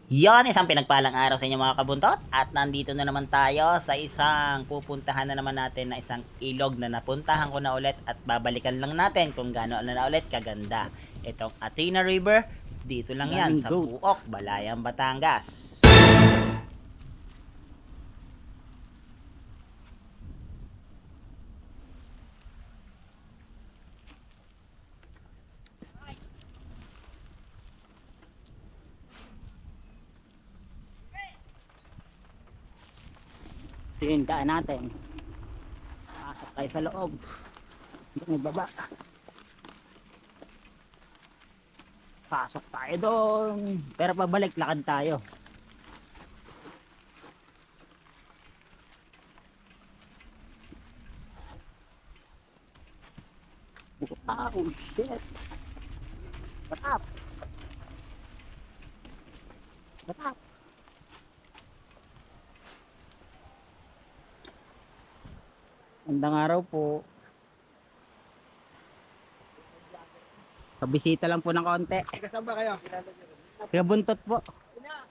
Yon, isang pinagpalang araw sa inyo mga kabuntot. At nandito na naman tayo sa isang pupuntahan na naman natin na isang ilog na napuntahan ko na ulit. At babalikan lang natin kung gaano na ulit kaganda. Itong Athena River, dito lang yan Daming sa goat. Puok, Balayang, Batangas. Ito yung daan natin. Pasok tayo sa loob. Doon may baba. Pasok tayo doon. Pero pabalik, lakad tayo. Oh shit. Batap. Batap. Magandang araw po. Pabisita lang po ng konti. Kasama kayo? Kaya buntot po.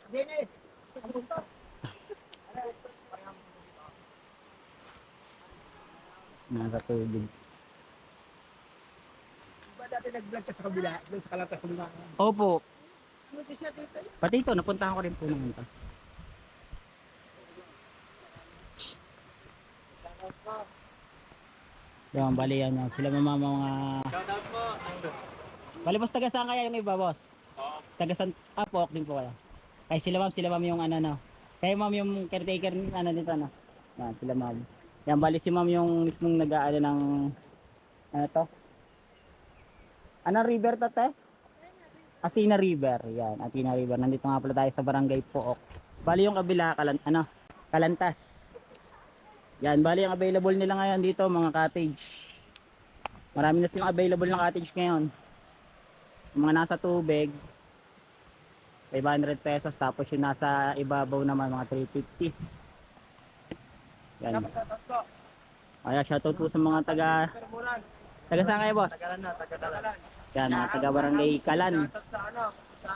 Dennis! Nasa tubig. Diba dati nag-vlog ka sa kabila? Doon sa Kalatas ng mga... Opo. Ano din siya dito? Pati ito, napuntahan ko rin po naman ito. Yan, bali yan. Sila mga Shoutout po! bali, boss, taga saan kaya yung iba, boss? Taga saan? Ah, Pook din po kaya. Kaya sila ma'am yung ano, no? Kaya ma'am yung caretaker ano nito, no? Yan, sila ma'am. Yan, bali si ma'am yung mismong nag-aano ng ano to? Anong river to, te? Athena River. Yan, Athena River. Nandito nga pala tayo sa Barangay Pook. Bali yung kabila, Kalantas. Yan, bali yung available nila ngayon dito, mga cottage. Marami na silang available na cottage ngayon. Yung mga nasa tubig, 500 pesos. Tapos yung nasa ibabaw naman, mga 350. Yan. Shoutout po! Kaya shoutout po sa mga taga saan kayo, boss? Tagalan na, tagalan. Yan, mga taga Barangay Kalan. Shoutout sa ano? Sa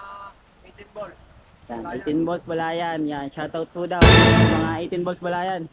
18 balls. Yan, 18 balls Balayan. Yan, shoutout po daw sa mga 18 balls Balayan.